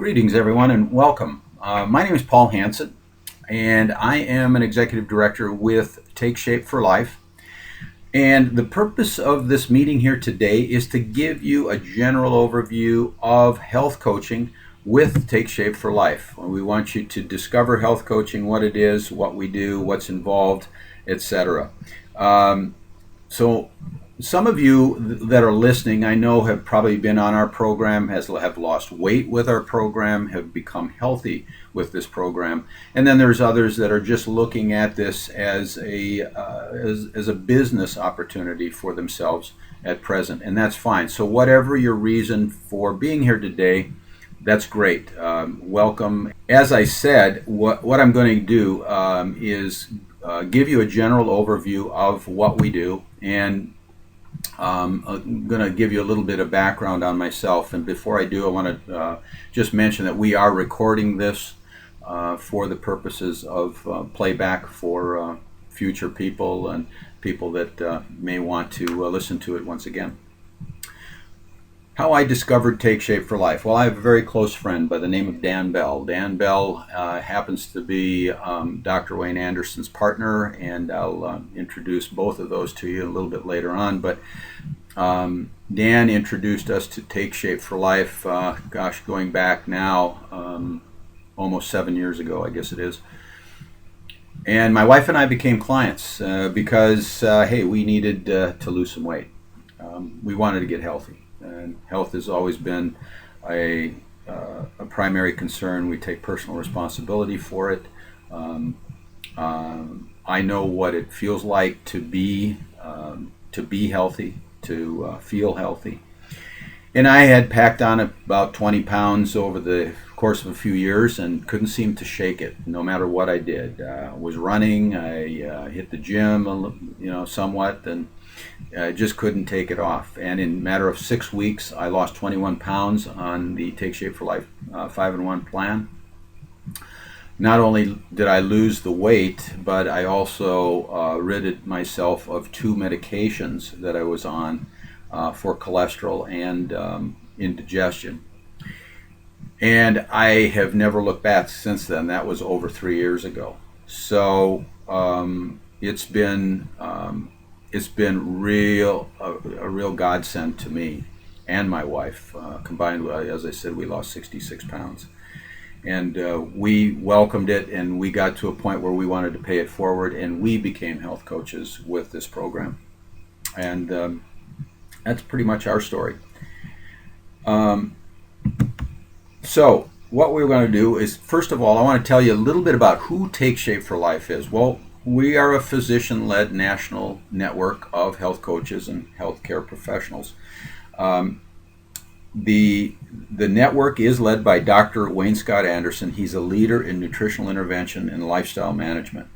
Greetings, everyone, and welcome. My name is Paul Hanson, and I am an executive director with Take Shape for Life. And the purpose of this meeting here today is to give you a general overview of health coaching with Take Shape for Life. We want you to discover health coaching, what it is, what we do, what's involved, etc. So some of you that are listening, I know, have probably been on our program, have lost weight with our program, have become healthy with this program, and then there's others that are just looking at this as a business opportunity for themselves at present, and that's fine. So whatever your reason for being here today, that's great. Welcome. As I said, what I'm going to do is give you a general overview of what we do, and I'm going to give you a little bit of background on myself. And before I do, I want to just mention that we are recording this for the purposes of playback for future people and people that may want to listen to it once again. How I discovered Take Shape for Life. Well, I have a very close friend by the name of Dan Bell. Dan Bell happens to be Dr. Wayne Anderson's partner, and I'll introduce both of those to you a little bit later on. But Dan introduced us to Take Shape for Life, going back now almost 7 years ago, I guess it is. And my wife and I became clients because, hey, we needed to lose some weight. We wanted to get healthy. And health has always been a primary concern. We take personal responsibility for it. I know what it feels like to be healthy, to feel healthy. And I had packed on about 20 pounds over the course of a few years and couldn't seem to shake it, no matter what I did. I was running, I hit the gym, somewhat, and I just couldn't take it off. And in a matter of 6 weeks, I lost 21 pounds on the Take Shape for Life 5-in-1 plan. Not only did I lose the weight, but I also ridded myself of 2 medications that I was on for cholesterol and indigestion. And I have never looked back since then. That was over 3 years ago. So it's been a real godsend to me and my wife. Combined, as I said, we lost 66 pounds. And we welcomed it, and we got to a point where we wanted to pay it forward, and we became health coaches with this program. And that's pretty much our story. So what we're going to do is, first of all, I want to tell you a little bit about who Take Shape for Life is. Well, we are a physician-led national network of health coaches and healthcare professionals. The network is led by Dr. Wayne Scott Anderson. He's a leader in nutritional intervention and lifestyle management.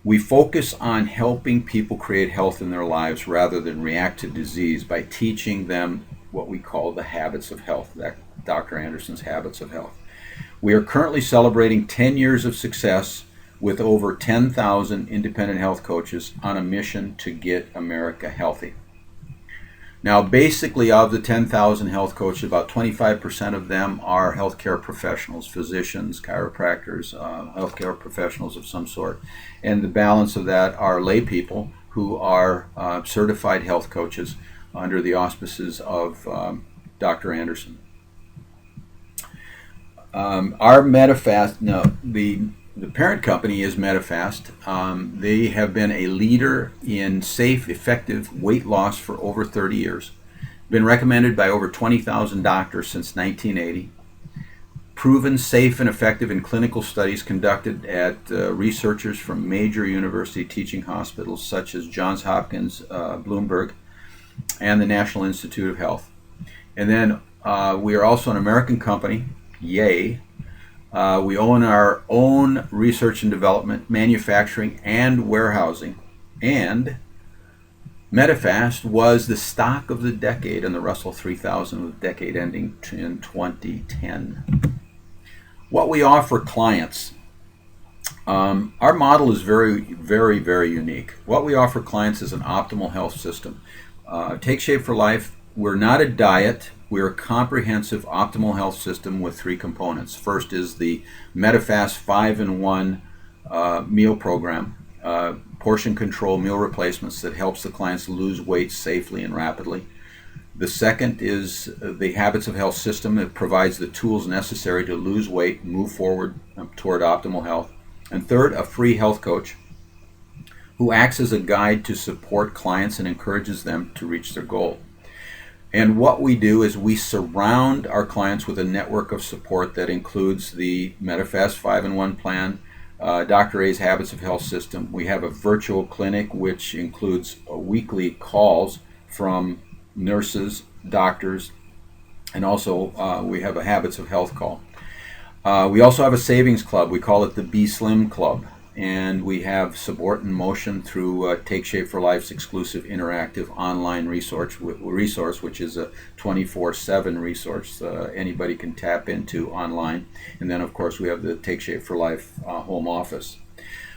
We focus on helping people create health in their lives rather than react to disease by teaching them what we call the habits of health, Dr. Anderson's habits of health. We are currently celebrating 10 years of success with over 10,000 independent health coaches on a mission to get America healthy. Now, basically, of the 10,000 health coaches, about 25% of them are healthcare professionals, physicians, chiropractors, healthcare professionals of some sort. And the balance of that are lay people who are certified health coaches under the auspices of Dr. Anderson. The parent company is Medifast. They have been a leader in safe, effective weight loss for over 30 years. Been recommended by over 20,000 doctors since 1980. Proven safe and effective in clinical studies conducted at researchers from major university teaching hospitals such as Johns Hopkins, Bloomberg, and the National Institute of Health. And then we are also an American company, yay. We own our own research and development, manufacturing, and warehousing. And Medifast was the stock of the decade in the Russell 3000, with the decade ending in 2010. What we offer clients, our model is very, very, very unique. What we offer clients is an optimal health system. Take Shape for Life we're not a diet. We're a comprehensive optimal health system with three components. First is the MetaFast 5-in-1 meal program, portion control meal replacements that helps the clients lose weight safely and rapidly. The second is the Habits of Health system. It provides the tools necessary to lose weight, move forward toward optimal health. And third, a free health coach who acts as a guide to support clients and encourages them to reach their goal. And what we do is we surround our clients with a network of support that includes the MetaFast 5-in-1 plan, Dr. A's Habits of Health system. We have a virtual clinic which includes weekly calls from nurses, doctors, and also we have a Habits of Health call. We also have a savings club. We call it the Be Slim Club. And we have Support in Motion through Take Shape for Life's exclusive interactive online resource, which is a 24/7 resource anybody can tap into online. And then, of course, we have the Take Shape for Life home office.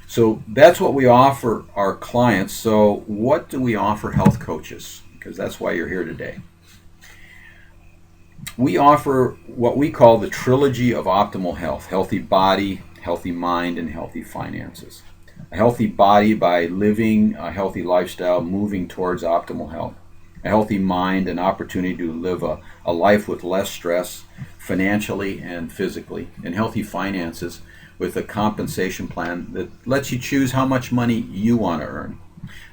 So that's what we offer our clients. So what do we offer health coaches? Because that's why you're here today. We offer what we call the trilogy of optimal health: healthy body, healthy mind, and healthy finances. A healthy body by living a healthy lifestyle, moving towards optimal health. A healthy mind, an opportunity to live a life with less stress financially and physically. And healthy finances with a compensation plan that lets you choose how much money you want to earn.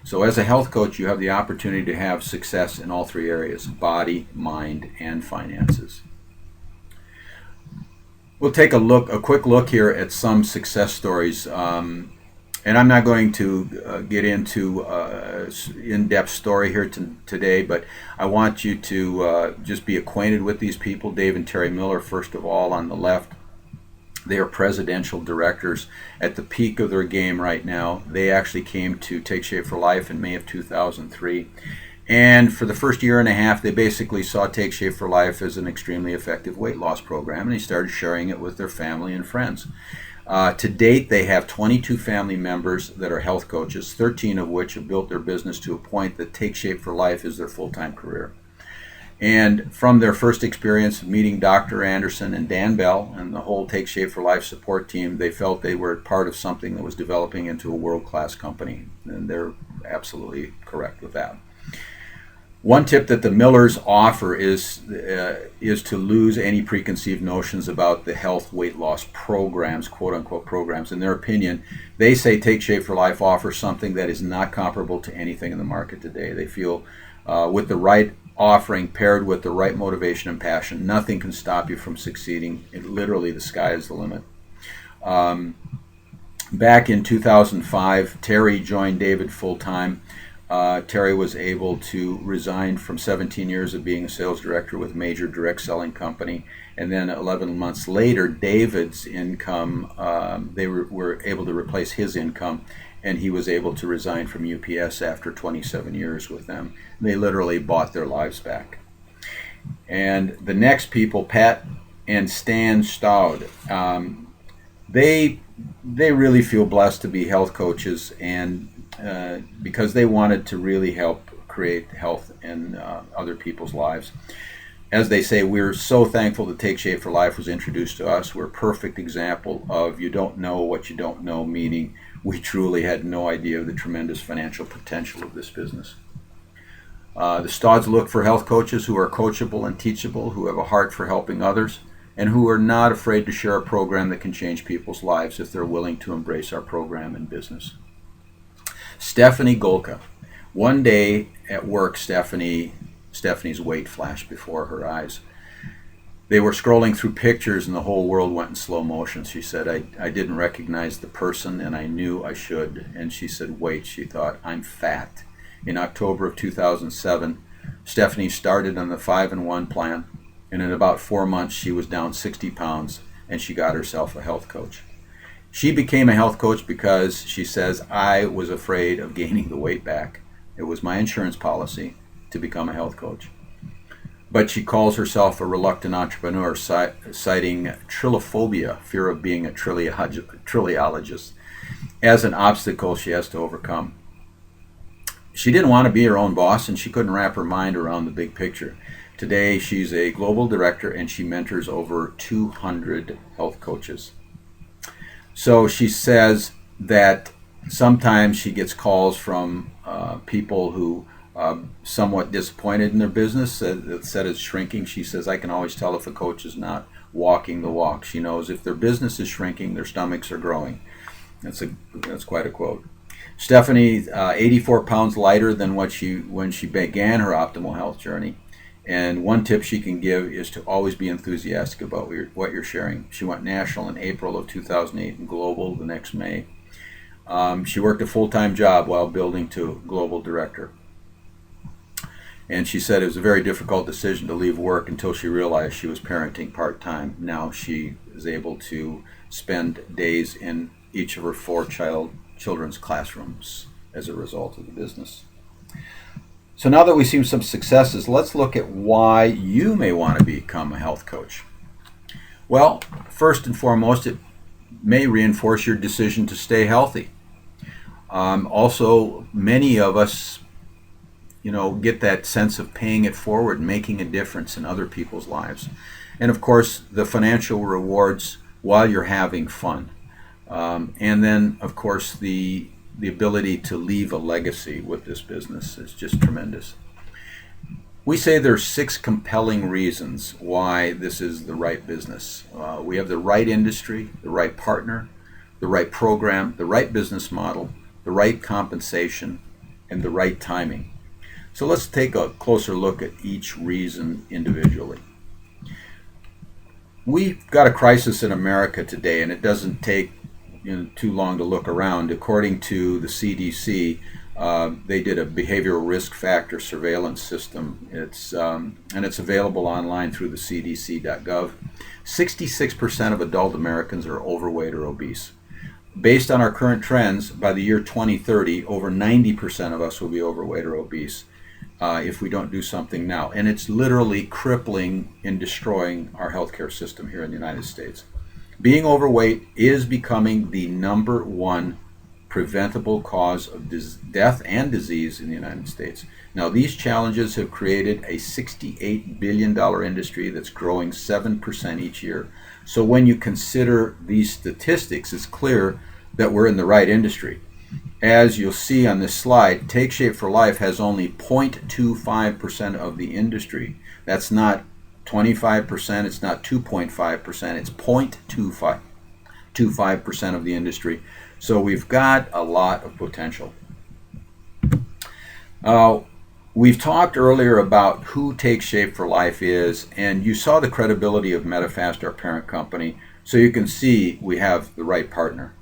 So as a health coach, you have the opportunity to have success in all three areas: body, mind, and finances. We'll take a quick look here at some success stories, and I'm not going to get into in-depth story here today, but I want you to just be acquainted with these people. Dave and Terry Miller, first of all, on the left. They are presidential directors at the peak of their game right now. They actually came to Take Shape for Life in May of 2003. And for the first year and a half, they basically saw Take Shape for Life as an extremely effective weight loss program, and they started sharing it with their family and friends. To date, they have 22 family members that are health coaches, 13 of which have built their business to a point that Take Shape for Life is their full-time career. And from their first experience meeting Dr. Anderson and Dan Bell and the whole Take Shape for Life support team, they felt they were part of something that was developing into a world-class company, and they're absolutely correct with that. One tip that the Millers offer is to lose any preconceived notions about the health weight loss programs, quote-unquote programs. In their opinion, they say Take Shape for Life offers something that is not comparable to anything in the market today. They feel with the right offering paired with the right motivation and passion, nothing can stop you from succeeding. Literally, the sky is the limit. Back in 2005, Terry joined David full-time. Terry was able to resign from 17 years of being a sales director with a major direct selling company. And then 11 months later, David's income, they were able to replace his income, and he was able to resign from UPS after 27 years with them. They literally bought their lives back. And the next people, Pat and Stan Staud, they really feel blessed to be health coaches, and because they wanted to really help create health in other people's lives. As they say, we're so thankful that Take Shape for Life was introduced to us. We're a perfect example of you don't know what you don't know, meaning we truly had no idea of the tremendous financial potential of this business. The Stauds look for health coaches who are coachable and teachable, who have a heart for helping others, and who are not afraid to share a program that can change people's lives if they're willing to embrace our program in business. Stephanie Golka. One day at work, Stephanie's weight flashed before her eyes. They were scrolling through pictures and the whole world went in slow motion. She said, I didn't recognize the person and I knew I should. And she said, wait, she thought, I'm fat. In October of 2007, Stephanie started on the 5-in-1 plan, and in about 4 months she was down 60 pounds and she got herself a health coach. She became a health coach because, she says, I was afraid of gaining the weight back. It was my insurance policy to become a health coach. But she calls herself a reluctant entrepreneur, citing trillophobia, fear of being a trillaologist, as an obstacle she has to overcome. she didn't want to be her own boss, and she couldn't wrap her mind around the big picture. Today, she's a global director, and she mentors over 200 health coaches. So she says that sometimes she gets calls from people who somewhat disappointed in their business that said it's shrinking. She says, I can always tell if a coach is not walking the walk. She knows if their business is shrinking, their stomachs are growing. That's quite a quote. Stephanie, 84 pounds lighter than when she began her optimal health journey. And one tip she can give is to always be enthusiastic about what you're sharing. She went national in April of 2008 and global the next May. She worked a full-time job while building to global director. And she said it was a very difficult decision to leave work until she realized she was parenting part-time. Now she is able to spend days in each of her four children's classrooms as a result of the business. So now that we've seen some successes, let's look at why you may want to become a health coach. Well, first and foremost, it may reinforce your decision to stay healthy. Also, many of us, get that sense of paying it forward, making a difference in other people's lives. And of course, the financial rewards while you're having fun. And then, of course, the ability to leave a legacy with this business is just tremendous. We say there's 6 compelling reasons why this is the right business. We have the right industry, the right partner, the right program, the right business model, the right compensation, and the right timing. So let's take a closer look at each reason individually. We've got a crisis in America today, and it doesn't take too long to look around. According to the CDC, they did a behavioral risk factor surveillance system. It's available online through the cdc.gov. 66% of adult Americans are overweight or obese. Based on our current trends, by the year 2030, over 90% of us will be overweight or obese if we don't do something now. And it's literally crippling and destroying our healthcare system here in the United States. Being overweight is becoming the number one preventable cause of death and disease in the United States. Now, these challenges have created a $68 billion industry that's growing 7% each year. So when you consider these statistics, it's clear that we're in the right industry. As you'll see on this slide, Take Shape for Life has only 0.25% of the industry. That's not 25%, it's not 2.5%, it's 0.25% of the industry. So we've got a lot of potential. We've talked earlier about who Take Shape for Life is, and you saw the credibility of Medifast, our parent company, so you can see we have the right partner.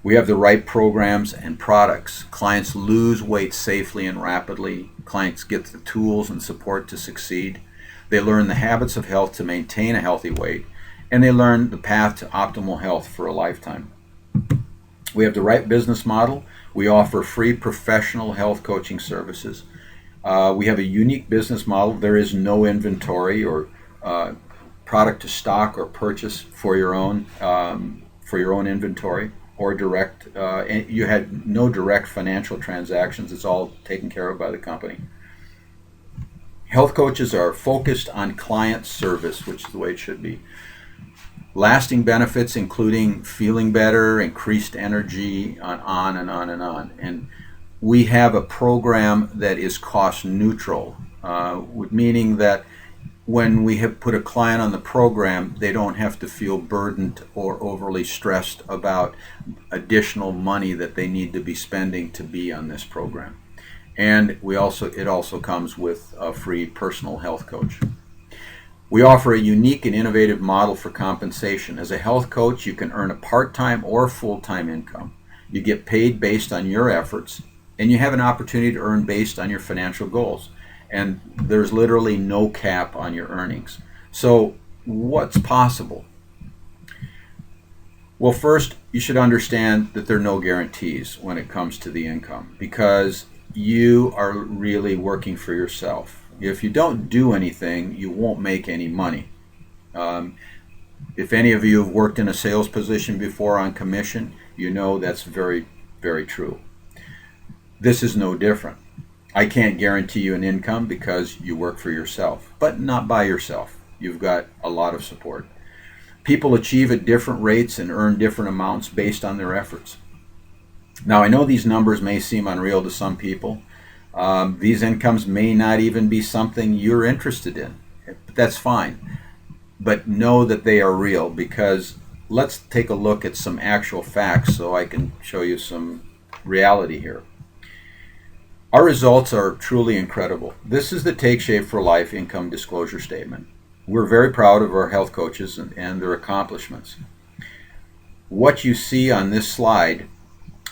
We have the right programs and products. Clients lose weight safely and rapidly. Clients get the tools and support to succeed. They learn the habits of health to maintain a healthy weight, and they learn the path to optimal health for a lifetime. We have the right business model. We offer free professional health coaching services. We have a unique business model. There is no inventory or product to stock or purchase for your own inventory or direct. And you had no direct financial transactions. It's all taken care of by the company. Health coaches are focused on client service, which is the way it should be. Lasting benefits, including feeling better, increased energy, on and on and on. And we have a program that is cost neutral, meaning that when we have put a client on the program, they don't have to feel burdened or overly stressed about additional money that they need to be spending to be on this program. And it also comes with a free personal health coach. We offer a unique and innovative model for compensation. As a health coach, you can earn a part-time or full-time income. You get paid based on your efforts, and you have an opportunity to earn based on your financial goals. And there's literally no cap on your earnings. So what's possible? Well, first, you should understand that there are no guarantees when it comes to the income, because you are really working for yourself. If you don't do anything, you won't make any money. If any of you have worked in a sales position before on commission, you know that's very, very true. This is no different. I can't guarantee you an income because you work for yourself, but not by yourself. You've got a lot of support. People achieve at different rates and earn different amounts based on their efforts. Now, I know these numbers may seem unreal to some people. These incomes may not even be something you're interested in, but that's fine. But know that they are real, because let's take a look at some actual facts so I can show you some reality here. Our results are truly incredible. This is the Take Shape for Life income disclosure statement. We're very proud of our health coaches and their accomplishments. What you see on this slide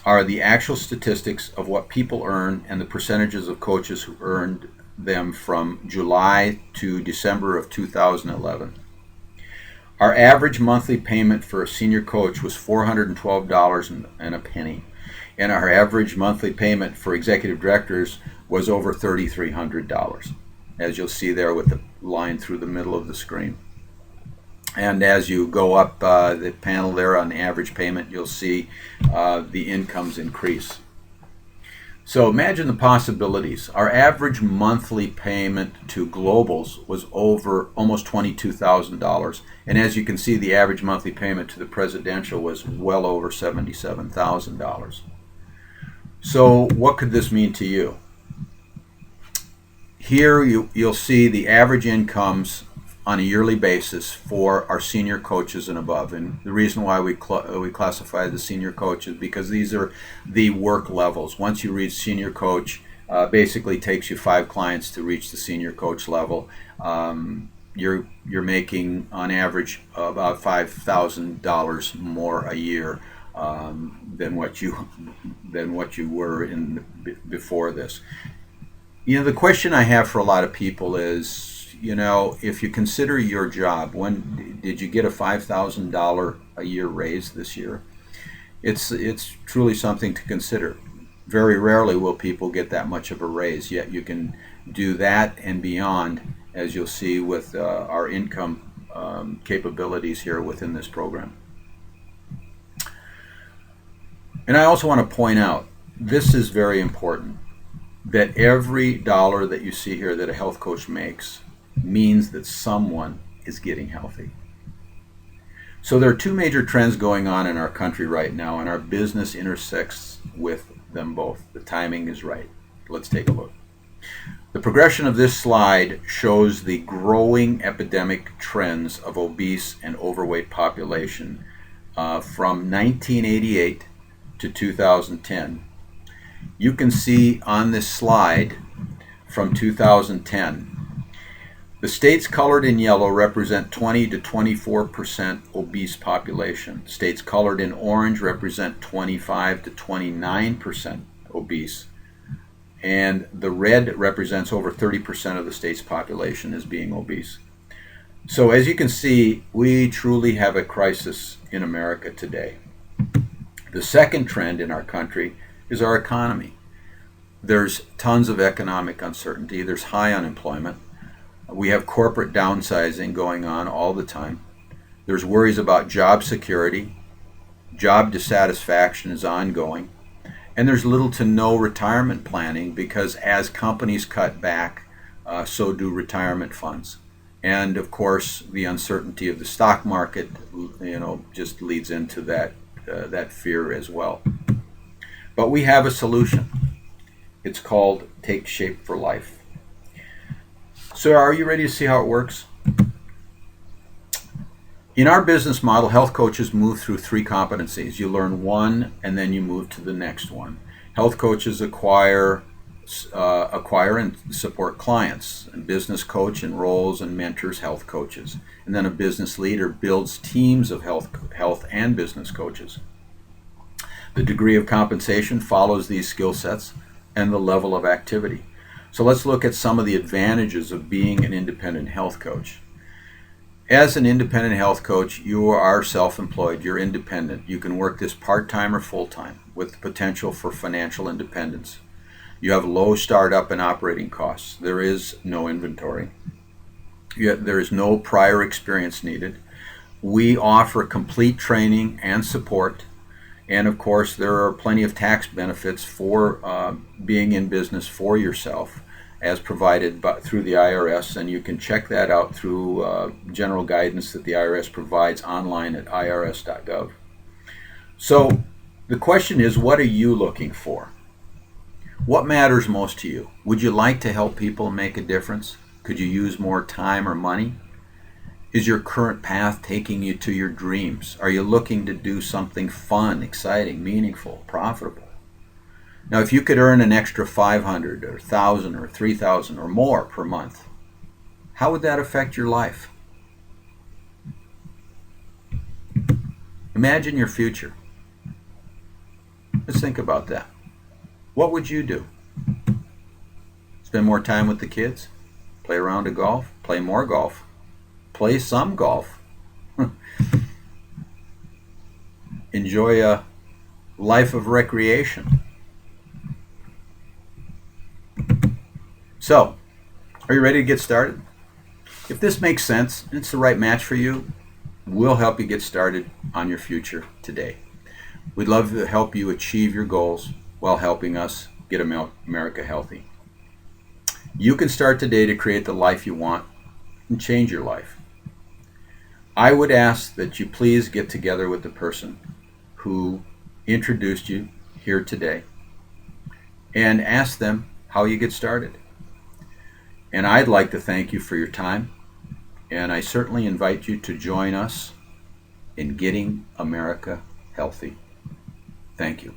are the actual statistics of what people earn and the percentages of coaches who earned them from July to December of 2011. Our average monthly payment for a senior coach was $412 and a penny, and our average monthly payment for executive directors was over $3,300, as you'll see there with the line through the middle of the screen. And as you go up the panel there on average payment, you'll see the incomes increase. So imagine the possibilities. Our average monthly payment to globals was over almost $22,000. And as you can see, the average monthly payment to the presidential was well over $77,000. So what could this mean to you? Here you'll see the average incomes on a yearly basis for our senior coaches and above. And the reason why we classify the senior coach is because these are the work levels. Once you reach senior coach, basically takes you 5 clients to reach the senior coach level. You're making on average about $5,000 more a year than what you were in before this. You know, the question I have for a lot of people is, you know, if you consider your job, when did you get a $5,000 a year raise this year? It's truly something to consider. Very rarely will people get that much of a raise, yet you can do that and beyond, as you'll see with our income capabilities here within this program. And I also want to point out, this is very important, that every dollar that you see here that a health coach makes means that someone is getting healthy. So there are 2 major trends going on in our country right now, and our business intersects with them both. The timing is right. Let's take a look. The progression of this slide shows the growing epidemic trends of obese and overweight population from 1988 to 2010. You can see on this slide from 2010, the states colored in yellow represent 20 to 24% obese population. States colored in orange represent 25 to 29% obese. And the red represents over 30% of the state's population as being obese. So as you can see, we truly have a crisis in America today. The second trend in our country is our economy. There's tons of economic uncertainty. There's high unemployment. We have corporate downsizing going on all the time. There's worries about job security. Job dissatisfaction is ongoing. And there's little to no retirement planning, because as companies cut back, so do retirement funds. And of course, the uncertainty of the stock market, just leads into that fear as well. But we have a solution. It's called Take Shape for Life. So are you ready to see how it works? In our business model, health coaches move through 3 competencies. You learn one, and then you move to the next one. Health coaches acquire and support clients. A business coach enrolls and mentors health coaches. And then a business leader builds teams of health and business coaches. The degree of compensation follows these skill sets and the level of activity. So let's look at some of the advantages of being an independent health coach. As an independent health coach, you are self-employed, you're independent. You can work this part-time or full-time with the potential for financial independence. You have low startup and operating costs. There is no inventory. There is no prior experience needed. We offer complete training and support. And of course, there are plenty of tax benefits for being in business for yourself as provided through the IRS. And you can check that out through general guidance that the IRS provides online at irs.gov. So the question is, what are you looking for? What matters most to you? Would you like to help people make a difference? Could you use more time or money? Is your current path taking you to your dreams? Are you looking to do something fun, exciting, meaningful, profitable? Now, if you could earn an extra 500 or 1,000 or 3,000 or more per month, how would that affect your life? Imagine your future. Let's think about that. What would you do? Spend more time with the kids? Play a round of golf? Play more golf? Play some golf? Enjoy a life of recreation? So, are you ready to get started? If this makes sense and it's the right match for you, we'll help you get started on your future today. We'd love to help you achieve your goals while helping us get America healthy. You can start today to create the life you want and change your life. I would ask that you please get together with the person who introduced you here today and ask them how you get started. And I'd like to thank you for your time, and I certainly invite you to join us in getting America healthy. Thank you.